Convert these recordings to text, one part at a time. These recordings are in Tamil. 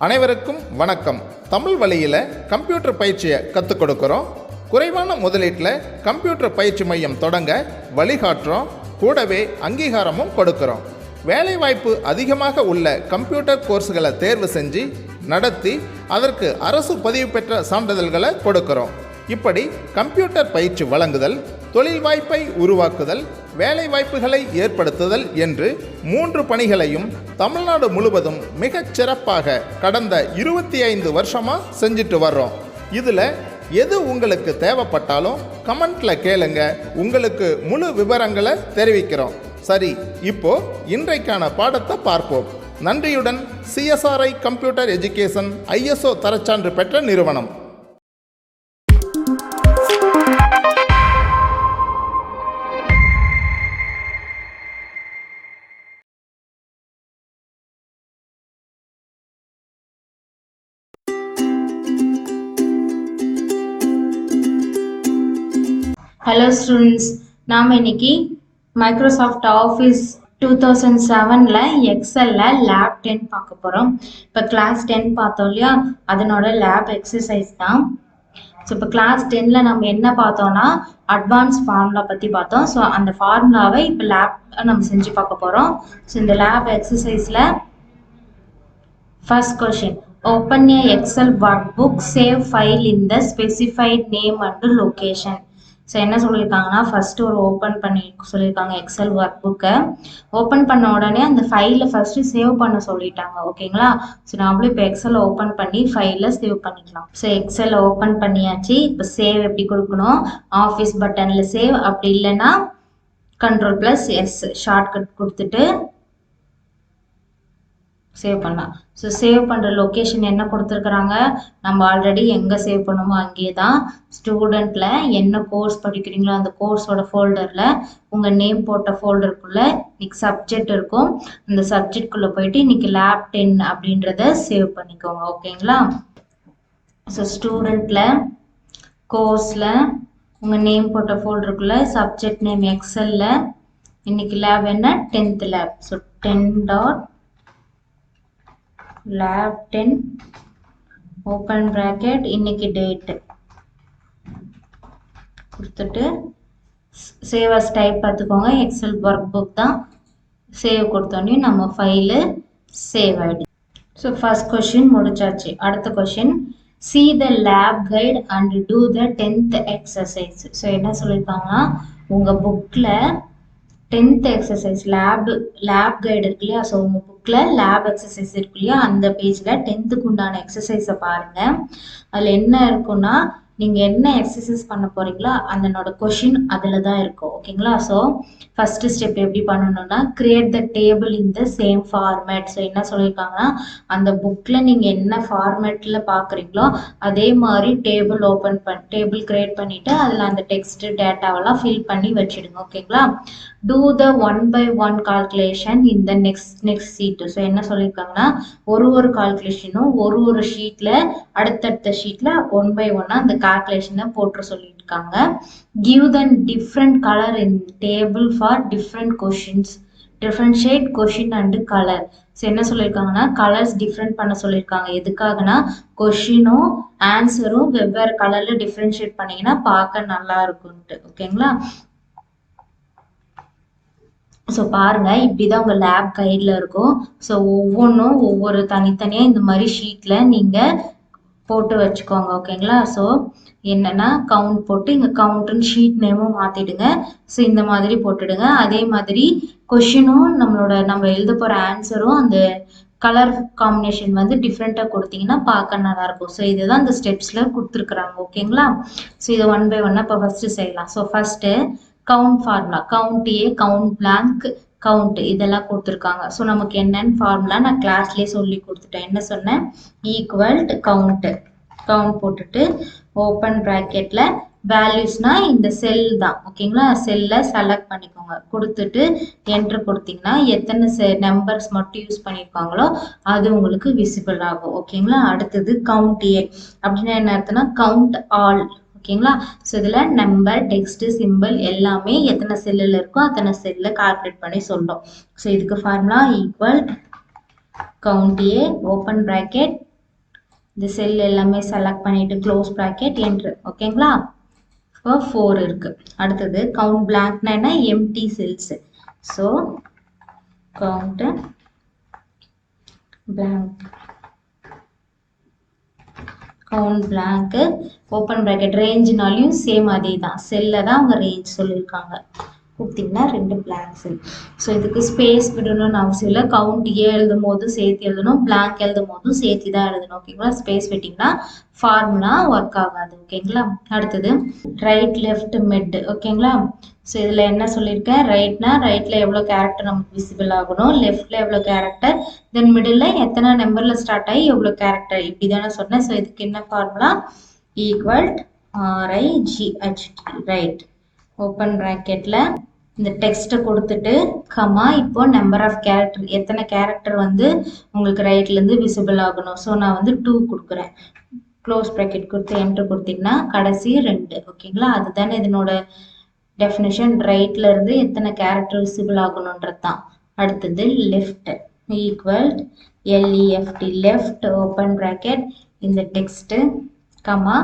அனைவருக்கும் வணக்கம். தமிழ் வழியில் கம்ப்யூட்டர் பயிற்சியை கற்றுக் கொடுக்குறோம். குறைவான முதலீட்டில் கம்ப்யூட்டர் பயிற்சி மையம் தொடங்க வழிகாட்டுறோம். கூடவே அங்கீகாரமும் கொடுக்குறோம். வேலைவாய்ப்பு அதிகமாக உள்ள கம்ப்யூட்டர் கோர்ஸ்களை தேர்வு செஞ்சு நடத்தி அதற்கு அரசு பதிவு பெற்ற சான்றிதழ்களை கொடுக்குறோம். இப்படி கம்ப்யூட்டர் பயிற்சி வழங்குதல், தொழில் வாய்ப்பை உருவாக்குதல், வேலை வாய்ப்புகளை ஏற்படுத்துதல் என்று 3 பணிகளையும் தமிழ்நாடு முழுவதும் மிகச் சிறப்பாக கடந்த 25 வருஷமாக செஞ்சுட்டு வர்றோம். இதில் எது உங்களுக்கு தேவைப்பட்டாலும் கமெண்ட்டில் கேளுங்க, உங்களுக்கு முழு விவரங்களை தெரிவிக்கிறோம். சரி, இப்போ இன்றைக்கான பாடத்தை பார்ப்போம். நன்றியுடன் CSRI கம்ப்யூட்டர் எஜுகேஷன் ISO தரச்சான்று பெற்ற நிறுவனம். ஹலோ ஸ்டூடெண்ட்ஸ், நாம் இன்னைக்கு மைக்ரோசாஃப்ட் ஆஃபீஸ் 2007 எக்ஸலில் லேப் 10 பார்க்க போகிறோம். இப்போ கிளாஸ் 10 பார்த்தோம் இல்லையா, அதனோட லேப் எக்ஸசைஸ் தான். ஸோ இப்போ கிளாஸ் 10 நம்ம என்ன பார்த்தோம்னா அட்வான்ஸ் ஃபார்முலா பற்றி பார்த்தோம். ஸோ அந்த ஃபார்முலாவை இப்போ லேப் நம்ம செஞ்சு பார்க்க போகிறோம். ஸோ இந்த லேப் எக்ஸசைஸில் first question, open a excel workbook, save file in the specified name and location. So என்ன சொல்லியிருக்காங்கன்னா, ஃபர்ஸ்ட் ஒரு ஓப்பன் பண்ணி சொல்லியிருக்காங்க எக்ஸல் ஒர்க் புக்கை. ஓப்பன் பண்ண உடனே அந்த ஃபைலை ஃபர்ஸ்ட் சேவ் பண்ண சொல்லிட்டாங்க. ஓகேங்களா? ஸோ நாமளும் இப்போ எக்ஸல் ஓப்பன் பண்ணி ஃபைலை சேவ் பண்ணிக்கலாம். ஸோ எக்ஸல் ஓப்பன் பண்ணியாச்சு. இப்போ சேவ் எப்படி கொடுக்கணும்? ஆஃபீஸ் பட்டனில் சேவ், அப்படி இல்லைன்னா Ctrl+S ஷார்ட்கட் கொடுத்துட்டு சேவ் பண்ணலாம். ஸோ சேவ் பண்ணுற லொக்கேஷன் என்ன கொடுத்துருக்குறாங்க, நம்ம ஆல்ரெடி எங்கே சேவ் பண்ணுமோ அங்கேயே தான். ஸ்டூடெண்ட்டில் என்ன கோர்ஸ் படிக்கிறீங்களோ அந்த கோர்ஸோட ஃபோல்டரில் உங்கள் நேம் போட்ட ஃபோல்டருக்குள்ளே இன்னைக்கு சப்ஜெக்ட் இருக்கும். அந்த சப்ஜெக்ட்குள்ளே போயிட்டு இன்னைக்கு லேப் 10 அப்படின்றத சேவ் பண்ணிக்கோங்க. ஓகேங்களா? ஸோ ஸ்டூடெண்ட்டில் கோர்ஸில் உங்கள் நேம் போட்ட ஃபோல்டருக்குள்ளே சப்ஜெக்ட் நேம் எக்ஸலில் இன்னைக்கு லேப் என்ன, 10th lab. So 10.lab 10 open bracket, இன்னைக்கு டேட்டு கொடுத்துட்டு சேவ் அஸ் டைப் பார்த்துக்கோங்க. எக்ஸல் ஒர்க் புக் தான். சேவ் கொடுத்தோன்னே நம்ம ஃபைலு சேவ் ஆகிடுது. ஸோ ஃபர்ஸ்ட் கொஷின் முடிச்சாச்சு. அடுத்த question, see the lab guide and do the 10th exercise. So என்ன சொல்லியிருக்காங்கன்னா, உங்கள் புக்கில் 10th எக்ஸசைஸ் லேப் கைடு இருக்கு இல்லையா, ஸோ உங்கள் புக்கில் லேப் எக்ஸசைஸ் இருக்கு இல்லையா, அந்த பேஜில் 10th உண்டான எக்ஸசைஸை பாருங்கள். அதில் என்ன இருக்குன்னா, நீங்கள் என்ன எக்ஸசைஸ் பண்ண போகிறீங்களோ அதனோட கொஷின் அதில் தான் இருக்கும். ஓகேங்களா? ஸோ ஃபஸ்ட்டு ஸ்டெப் எப்படி பண்ணணும்னா, create the table in the same format. So என்ன சொல்லியிருக்காங்கன்னா, அந்த புக்கில் நீங்கள் என்ன ஃபார்மேட்டில் பார்க்குறீங்களோ அதே மாதிரி டேபிள் கிரியேட் பண்ணிவிட்டு அதில் அந்த டெக்ஸ்ட்டு டேட்டாவெல்லாம் ஃபில் பண்ணி வச்சுடுங்க. ஓகேங்களா? Do the 1 by 1 calculation in the next sheet. So என்ன சொல்லியிருக்காங்கன்னா, ஒரு கால்குலேஷனும் ஒரு ஷீட்டில் அடுத்தடுத்த ஷீட்டில் 1 by 1 அந்த கால்குலேஷனை போட்டு சொல்லியிருக்காங்க. Give the different colour in table for different questions, differentiate question and colour. So என்ன சொல்லியிருக்காங்கன்னா, கலர்ஸ் டிஃப்ரெண்ட் பண்ண சொல்லியிருக்காங்க. எதுக்காகனா, கொஷினும் ஆன்சரும் வெவ்வேறு கலரில் டிஃப்ரென்ஷியேட் பண்ணிங்கன்னா பார்க்க நல்லா இருக்கும்ட்டு. ஓகேங்களா? ஸோ பாருங்கள், இப்படி தான் உங்கள் லேப் கைடில் இருக்கும். ஸோ ஒவ்வொன்றும் ஒவ்வொரு தனித்தனியாக இந்த மாதிரி ஷீட்டில் நீங்கள் போட்டு வச்சுக்கோங்க. ஓகேங்களா? ஸோ என்னென்னா கவுண்ட் போட்டு இங்கே கவுண்ட்டுன்னு ஷீட் நேமும் மாற்றிடுங்க. ஸோ இந்த மாதிரி போட்டுடுங்க. அதே மாதிரி கொஷினும் நம்ம எழுத போகிற ஆன்சரும் அந்த கலர் காம்பினேஷன் வந்து டிஃப்ரெண்ட்டாக கொடுத்தீங்கன்னா பார்க்க நல்லாயிருக்கும். ஸோ இதுதான் இந்த ஸ்டெப்ஸில் கொடுத்துருக்குறாங்க. ஓகேங்களா? ஸோ இதை 1 by 1 இப்போ ஃபஸ்ட்டு செய்யலாம். So first count formula, count A, count blank, count இதெல்லாம் கொடுத்துருக்காங்க. ஸோ நமக்கு என்னென்னு ஃபார்முலா நான் கிளாஸ்லேயே சொல்லி கொடுத்துட்டேன். என்ன சொன்னேன்? ஈக்குவல் டு கவுண்ட் போட்டுட்டு ஓப்பன் ப்ராக்கெட்டில் வேல்யூஸ்னால் இந்த செல் தான். ஓகேங்களா? செல்லை செலக்ட் பண்ணிக்கோங்க. கொடுத்துட்டு என்ட்ரு கொடுத்தீங்கன்னா எத்தனை நம்பர்ஸ் மட்டும் யூஸ் பண்ணியிருக்காங்களோ அது உங்களுக்கு விசிபிள் ஆகும். ஓகேங்களா? அடுத்தது கவுண்ட் ஏ அப்படின்னா என்ன அர்த்தம்னா, கவுண்ட் ஆல். ஓகேங்களா? ஸோ இதில் நம்பர், டெக்ஸ்ட்டு, சிம்பிள் எல்லாமே எத்தனை செல்லில் இருக்கோ அத்தனை செல்லில் கால்குலேட் பண்ணி சொல்கிறோம். ஸோ இதுக்கு ஃபார்முலா ஈக்குவல் கவுண்ட் ஏ ஓப்பன் ப்ராக்கெட் இந்த செல் எல்லாமே செலக்ட் பண்ணிட்டு க்ளோஸ் ப்ராக்கெட் என்ட்ரு. ஓகேங்களா? இப்போ 4 இருக்கு. அடுத்தது கவுண்ட் பிளாங்க்னா என்ன? Empty cells. So count blank, count blank open bracket. ரேஞ்சுனாலையும் சேம் அதே தான், செல்ல தான் அவங்க ரேஞ்ச் சொல்லியிருக்காங்க. கொடுத்தீங்கன்னா 2 பிளாங்க் செல். ஸோ இதுக்கு ஸ்பேஸ் விடணும்னு அவசியம் இல்லை. கவுண்ட் ஏ எழுதும் போதும் சேர்த்து எழுதணும், பிளாங்க் எழுதும் போதும் சேர்த்து தான் எழுதணும். ஓகேங்களா? ஸ்பேஸ் விட்டிங்கன்னா ஃபார்முலா ஒர்க் ஆகாது. ஓகேங்களா? அடுத்தது ரைட் லெஃப்ட் மிட். ஓகேங்களா? ஸோ இதில் என்ன சொல்லியிருக்கேன்? ரைட்னா ரைட்டில் எவ்வளோ கேரக்டர் நமக்கு விசிபிள் ஆகணும், லெஃப்டில் எவ்வளோ கேரக்டர், தென் மிடில் எத்தனை நம்பரில் ஸ்டார்ட் ஆகி எவ்வளோ கேரக்டர், இப்படி தானே சொன்னேன். ஸோ இதுக்கு என்ன formula? Equal RIGHT, right. Open ப்ராக்கெட்டில் இந்த டெக்ஸ்ட்டை கொடுத்துட்டு கமா இப்போ நம்பர் ஆஃப் கேரக்டர், எத்தனை கேரக்டர் வந்து உங்களுக்கு ரைட்லேருந்து விசிபிள் ஆகணும். ஸோ நான் வந்து 2 கொடுக்குறேன். க்ளோஸ் ப்ராக்கெட் கொடுத்து என்ட்ரு கொடுத்தீங்கன்னா கடைசி 2. ஓகேங்களா? அதுதானே இதனோட டெஃபினிஷன். ரைட்ல இருந்து எத்தனை கேரக்டர் விசிபிள் ஆகணுன்றது தான். அடுத்தது left equal LEFT, left open bracket இந்த டெக்ஸ்ட்டு கமா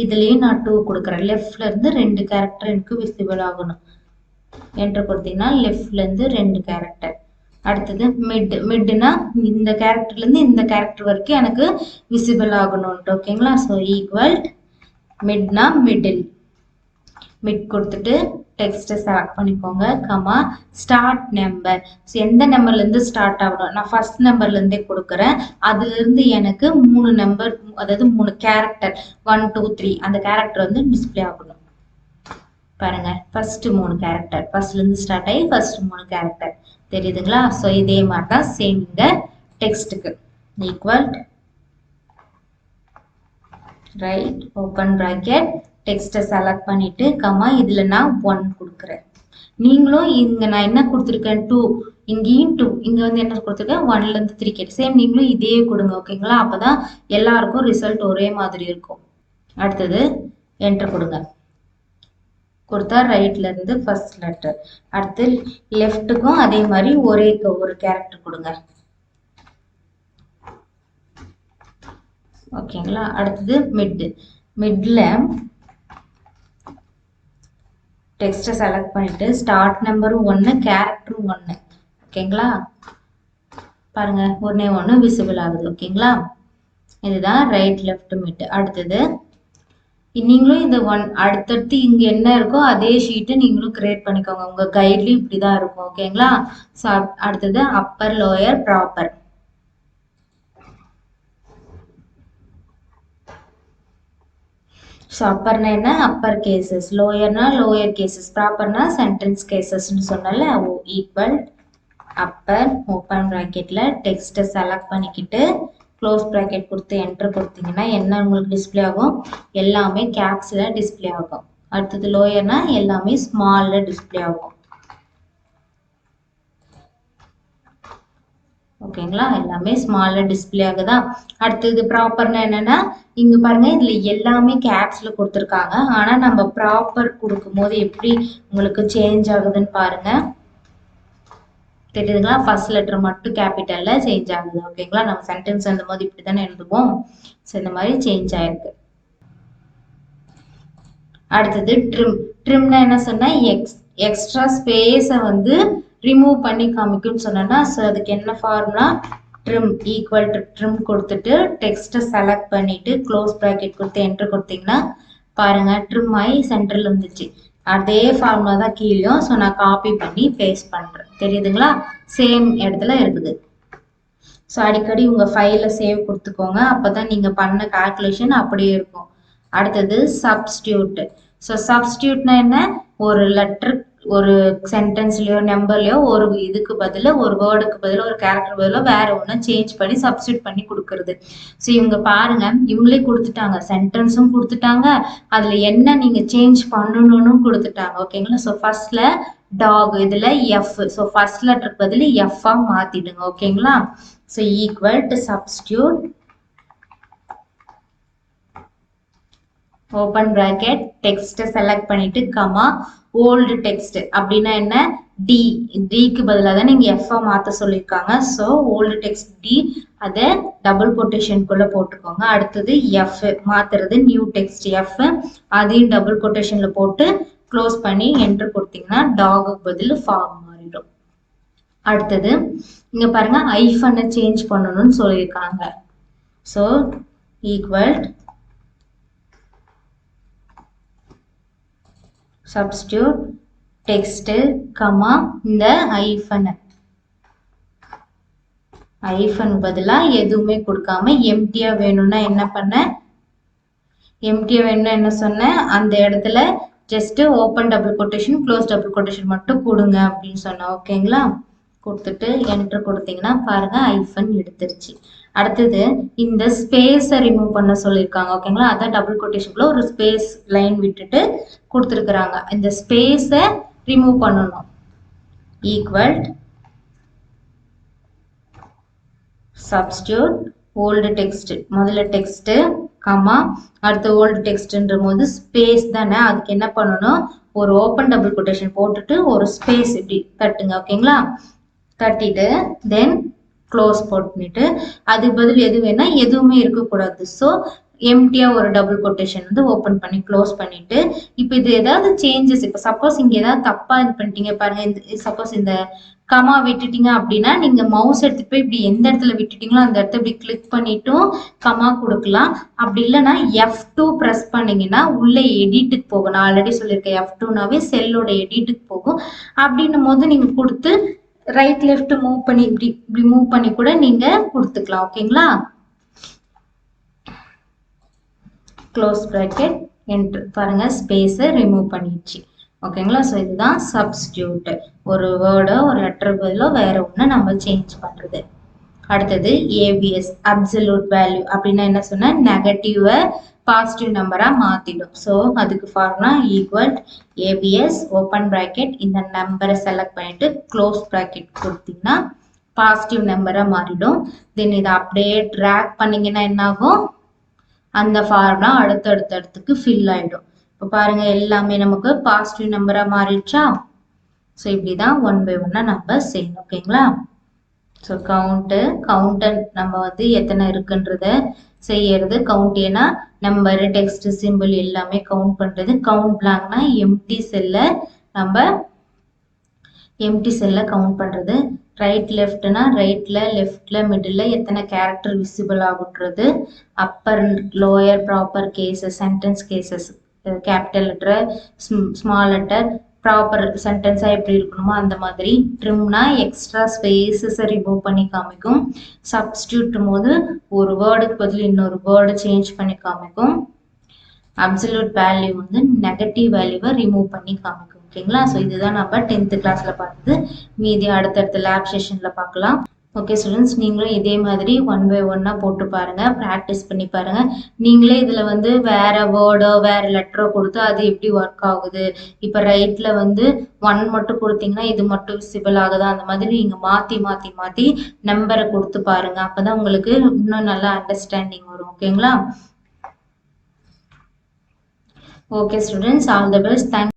இதுலேயும் நான் 2 கொடுக்குறேன். லெஃப்ட்ல இருந்து 2 கேரக்டர் எனக்கு விசிபிள் ஆகணும். என்ட்ரு கொடுத்தீங்கன்னா லெஃப்ட்ல இருந்து 2 கேரக்டர். அடுத்தது மிட், மிட்னா இந்த கேரக்டர்ல இருந்து இந்த கேரக்டர் வரைக்கும் எனக்கு விசிபிள் ஆகணும்ட்டு. ஓகேங்களா? ஸோ ஈக்குவல் மிட்னா மிடில், மிட் கொடுத்துட்டு டெக்ஸ்ட்டை செலக்ட் பண்ணிக்கோங்க கமா ஸ்டார்ட் நம்பர். ஸோ எந்த நம்பர்லேருந்து ஸ்டார்ட் ஆகணும்? நான் ஃபர்ஸ்ட் நம்பர்லேருந்தே கொடுக்குறேன். அதுலேருந்து எனக்கு 3 நம்பர், அதாவது 3 கேரக்டர் 1 2 3 அந்த கேரக்டர் வந்து டிஸ்பிளே ஆகணும். பாருங்க, ஃபர்ஸ்ட் 3 கேரக்டர், ஃபர்ஸ்ட்லேருந்து ஸ்டார்ட் ஆகி ஃபர்ஸ்ட் 3 கேரக்டர் தெரியுதுங்களா? ஸோ இதே மாதிரி தான் சேம் இந்த டெக்ஸ்ட்டுக்கு. ஈக்குவல் ரைட் ஓப்பன் ப்ராக்கெட் டெக்ஸ்ட்டை செலக்ட் பண்ணிட்டு கமா இதில் நான் 1 கொடுக்குறேன். நீங்களும் இங்கே நான் என்ன கொடுத்துருக்கேன்? 2, இங்கேயும் 2, இங்கே வந்து என்ன கொடுத்துருக்கேன்? 1லேருந்து 3 கேட்டு சேம் நீங்களும் இதே கொடுங்க. ஓகேங்களா? அப்போ தான் எல்லாருக்கும் ரிசல்ட் ஒரே மாதிரி இருக்கும். அடுத்தது என்ட்ரு கொடுங்க. கொடுத்தா ரைட்ல இருந்து ஃபர்ஸ்ட் லெட்டர். அடுத்து லெஃப்ட்டுக்கும் அதே மாதிரி ஒரு கேரக்டர் கொடுங்க. ஓகேங்களா? அடுத்தது மிட், மிட்ல டெக்ஸ்ட்டை செலக்ட் பண்ணிட்டு ஸ்டார்ட் நம்பரும் 1 கேரக்டரும் 1. ஓகேங்களா? பாருங்க ஒன்னே ஒன்று விசிபிள் ஆகுது. ஓகேங்களா? இதுதான் ரைட் லெஃப்ட் மிட். அடுத்தது நீங்களும் இந்த 1 அடுத்தடுத்து இங்கே என்ன இருக்கோ அதே ஷீட்டை நீங்களும் கிரியேட் பண்ணிக்கோங்க. உங்கள் கைட்லையும் இப்படி தான் இருக்கும். ஓகேங்களா? ஸோ அடுத்தது அப்பர் லோயர் ப்ராப்பர். ஸோ அப்பர்னா என்ன? அப்பர் கேசஸ், லோயர்னா லோயர் கேசஸ், ப்ராப்பர்னா சென்டென்ஸ் கேசஸ்ன்னு சொன்னால ஈக்குவல் அப்பர் ஓப்பன் ப்ராக்கெட்டில் டெக்ஸ்ட்டை செலக்ட் பண்ணிக்கிட்டு க்ளோஸ் ப்ராக்கெட் கொடுத்து என்ட்ரு கொடுத்தீங்கன்னா என்ன உங்களுக்கு டிஸ்பிளே ஆகும்? எல்லாமே கேப்ஸில் டிஸ்பிளே ஆகும். அடுத்தது லோயர்னா எல்லாமே ஸ்மாலில் டிஸ்பிளே ஆகும். ஓகேங்களா? எல்லாமே ஸ்மாலில் டிஸ்பிளே ஆகுதா? அடுத்தது ப்ராப்பர்னா என்னன்னா இங்கே பாருங்க இதில் எல்லாமே கேப்ஸில் கொடுத்துருக்காங்க. ஆனால் நம்ம ப்ராப்பர் கொடுக்கும்போது எப்படி உங்களுக்கு சேஞ்ச் ஆகுதுன்னு பாருங்க. தெரியுதுங்களா? ஃபர்ஸ்ட் லெட்டர் மட்டும் கேபிட்டலில் சேஞ்ச் ஆகுது. ஓகேங்களா? நம்ம சென்டென்ஸ் எழுதும் போது இப்படி தானே எழுதுவோம். ஸோ இந்த மாதிரி சேஞ்ச் ஆயிருக்கு. அடுத்தது ட்ரிம், ட்ரிம்னா என்ன சொன்னா எக்ஸ்ட்ரா ஸ்பேஸை வந்து ரிமூவ் பண்ணி காமிக்கும்னு சொன்னேன்னா ஸோ அதுக்கு என்ன formula? Trim equal to trim கொடுத்துட்டு டெக்ஸ்ட்டை செலக்ட் பண்ணிட்டு க்ளோஸ் ப்ராக்கெட் கொடுத்து என்ட்ரு கொடுத்தீங்கன்னா பாருங்க ட்ரிம் ஆகி சென்டரில் வந்துச்சு. அதே ஃபார்முலா தான் கீழேயும். ஸோ நான் காப்பி பண்ணி பேஸ்ட் பண்ணுறேன். தெரியுதுங்களா? சேம் இடத்துல இருக்குது. ஸோ அடிக்கடி உங்கள் ஃபைலில் சேவ் கொடுத்துக்கோங்க. அப்போ தான் நீங்கள் பண்ண கால்குலேஷன் அப்படியே இருக்கும். அடுத்தது சப்ஸ்டியூட். ஸோ சப்ஸ்டியூட்னா என்ன? ஒரு லெட்டர் ஒரு சென்டென்ஸ்லையோ நம்பர்லையோ ஒரு இதுக்கு பதிலாக ஒரு வேர்டுக்கு பதிலாக ஒரு கேரக்டர் பதிலாக வேற ஒன்று சேஞ்ச் பண்ணி சப்ஸ்டியூட் பண்ணி கொடுக்கறது. ஸோ இவங்க பாருங்க இவங்களே கொடுத்துட்டாங்க, சென்டென்ஸும் கொடுத்துட்டாங்க, அதில் என்ன நீங்கள் சேஞ்ச் பண்ணணும்னு கொடுத்துட்டாங்க. ஓகேங்களா? ஸோ ஃபர்ஸ்ட்ல டாக், இதில் எஃப். ஸோ ஃபர்ஸ்ட் லெட்டருக்கு பதில் எஃப்ஆ மாற்றிடுங்க. ஓகேங்களா? So equal to substitute open bracket text select பண்ணிட்டு கமா ஓல்டு டெக்ஸ்ட் அப்படின்னா என்ன டி டிக்கு பதிலாக தான் நீங்க எஃப் மாத்த சொல்லியிருக்காங்க. ஸோ ஓல்டு டெக்ஸ்ட் டி அதை டபுள் கொட்டேஷனுக்குள்ள போட்டுக்கோங்க. அடுத்தது எஃப் மாத்துறது நியூ டெக்ஸ்ட் எஃப் அதையும் டபுள் கொட்டேஷன்ல போட்டு க்ளோஸ் பண்ணி என்டர் கொடுத்தீங்கன்னா டாகுக்கு பதில் ஃபார்ம் மாறிடும். அடுத்தது இங்க பாருங்க ஐஃபனை சேஞ்ச் பண்ணணும்னு சொல்லியிருக்காங்க. So equal substitute text comma இந்த ஐஃபன் பதிலா எதுவுமே கொடுக்காம எம்டியா வேணும்னா என்ன பண்ண எம்டியா வேணும்னா என்ன சொன்னேன் அந்த இடத்துல just open double quotation close double quotation மட்டும் கொடுங்க அப்படின்னு சொன்னேன். ஓகேங்களா? கொடுத்துட்டு என்டர் கொடுத்தீங்கன்னா பாருங்க ஐஃபன் எடுத்துருச்சு. அடுத்தது இந்த ஸ்பேஸை ரிமூவ் பண்ண சொல்லியிருக்காங்க. ஓகேங்களா? அதான் டபுள் கொட்டேஷனுக்குள்ள ஒரு ஸ்பேஸ் லைன் விட்டுட்டு கொடுத்துருக்குறாங்க. இந்த ஸ்பேஸை ரிமூவ் பண்ணணும். ஈக்குவல் சப்ஸ்டியூட் ஓல்டு டெக்ஸ்ட் முதல்ல டெக்ஸ்ட் கமா அடுத்து ஓல்டு டெக்ஸ்ட்ன்ற போது ஸ்பேஸ் தானே, அதுக்கு என்ன பண்ணணும் ஒரு ஓப்பன் டபுள் கொட்டேஷன் போட்டுட்டு ஒரு ஸ்பேஸ் இப்படி தட்டுங்க. ஓகேங்களா? தட்டிட்டு தென் க்ளோஸ் பண்ணிட்டு அதுக்கு பதில் எது வேணா எதுவுமே இருக்கக்கூடாது. ஸோ எம்டியா ஒரு டபுள் கொட்டேஷன் வந்து ஓப்பன் பண்ணி க்ளோஸ் பண்ணிட்டு இப்போ இது ஏதாவது சேஞ்சஸ் இப்போ சப்போஸ் இங்க ஏதாவது தப்பா இது பண்ணிட்டீங்க பாருங்க. இந்த சப்போஸ் இந்த கமா விட்டுட்டீங்க அப்படின்னா நீங்க மவுஸ் எடுத்துட்டு போய் இப்படி எந்த இடத்துல விட்டுட்டீங்களோ அந்த இடத்த இப்படி கிளிக் பண்ணிட்டும் கமா கொடுக்கலாம். அப்படி இல்லைன்னா F2 ப்ரெஸ் பண்ணீங்கன்னா உள்ள எடிட்டுக்கு போகும். நான் ஆல்ரெடி சொல்லியிருக்கேன் F2னாவே செல்லோட எடிட்டுக்கு போகும். அப்படின்னும் போது நீங்க கொடுத்து ரைட் லெஃப்ட் மூவ் பண்ணி இப்படி மூவ் பண்ணி கூட நீங்க கொடுத்துக்கலாம். ஓகேங்களா? க்ளோஸ் பிராக்கெட் என்டர் பாருங்க ஸ்பேஸை ரிமூவ் பண்ணிடுச்சு. ஓகேங்களா? ஸோ இதுதான் சப்ஸ்டியூட். ஒரு வேர்டோ ஒரு லெட்டர் பதிலோ வேற ஒன்று நம்ம சேஞ்ச் பண்றது. அடுத்தது ஏபிஎஸ் அப்சல்யூட் வேல்யூ அப்படின்னா என்ன சொன்னா நெகட்டிவை பாசிட்டிவ் நம்பரா மாத்திடும். ஸோ அதுக்கு formula equal ABS open bracket இந்த நம்பரை செலக்ட் பண்ணிட்டு க்ளோஸ் பிராக்கெட் கொடுத்தீங்கன்னா பாசிட்டிவ் நம்பரா மாறிடும். தென் இதை அப்படியே ட்ராக் பண்ணீங்கன்னா என்ன ஆகும் அந்த ஃபார்முலா அடுத்தடுத்துக்கு ஃபில் ஆயிடும். இப்போ பாருங்க எல்லாமே நமக்கு பாசிட்டிவ் நம்பரா மாறிடுச்சா? ஸோ இப்படிதான் 1 by 1 நம்ம செய்யணும். ஓகேங்களா? ஸோ கவுண்டர் நம்ம வந்து எத்தனை இருக்குன்றத செய்யறது. கவுண்ட் ஏன்னா நம்பர் டெக்ஸ்ட் சிம்பிள் எல்லாமே கவுண்ட் பண்றது. கவுண்ட் பிளாங்க்னா எம்டி செல்ல கவுண்ட் பண்றது. ரைட் லெஃப்ட்னா ரைட்ல லெஃப்ட்ல மிடில் எத்தனை கேரக்டர் விசிபிள் ஆகுன்றது. Upper lower proper cases sentence cases capital letter small letter proper சென்டென்ஸா எப்படி இருக்கணுமோ அந்த மாதிரி. ட்ரிம்னா எக்ஸ்ட்ரா ஸ்பேசஸை ரிமூவ் பண்ணி காமிக்கும். சப்ஸ்டியூட் போது ஒரு வேர்டுக்கு பதில் இன்னொரு வேர்டு சேஞ்ச் பண்ணி காமிக்கும். அப்சல்யூட் வேல்யூ வந்து நெகட்டிவ் வேல்யூவை ரிமூவ் பண்ணி காமிக்கும். ஓகேங்களா? ஸோ இதுதான் நம்ம 10th கிளாஸ்ல பார்த்தது. மீதி அடுத்தடுத்த லேப் செஷன்ல பார்க்கலாம். ஓகே ஸ்டூடெண்ட்ஸ், நீங்களும் இதே மாதிரி 1 by 1 போட்டு பாருங்க, ப்ராக்டிஸ் பண்ணி பாருங்க. நீங்களே இதுல வந்து வேற வேர்டோ வேற லெட்டரோ கொடுத்து அது எப்படி ஒர்க் ஆகுது. இப்போ ரைட்ல வந்து 1 மட்டும் கொடுத்தீங்கன்னா இது மட்டும் விசிபிள் ஆகுதா, அந்த மாதிரி நீங்க மாத்தி நம்பரை கொடுத்து பாருங்க. அப்பதான் உங்களுக்கு இன்னும் நல்லா அண்டர்ஸ்டாண்டிங் வரும். ஓகேங்களா? Okay students, all the best. Thanks.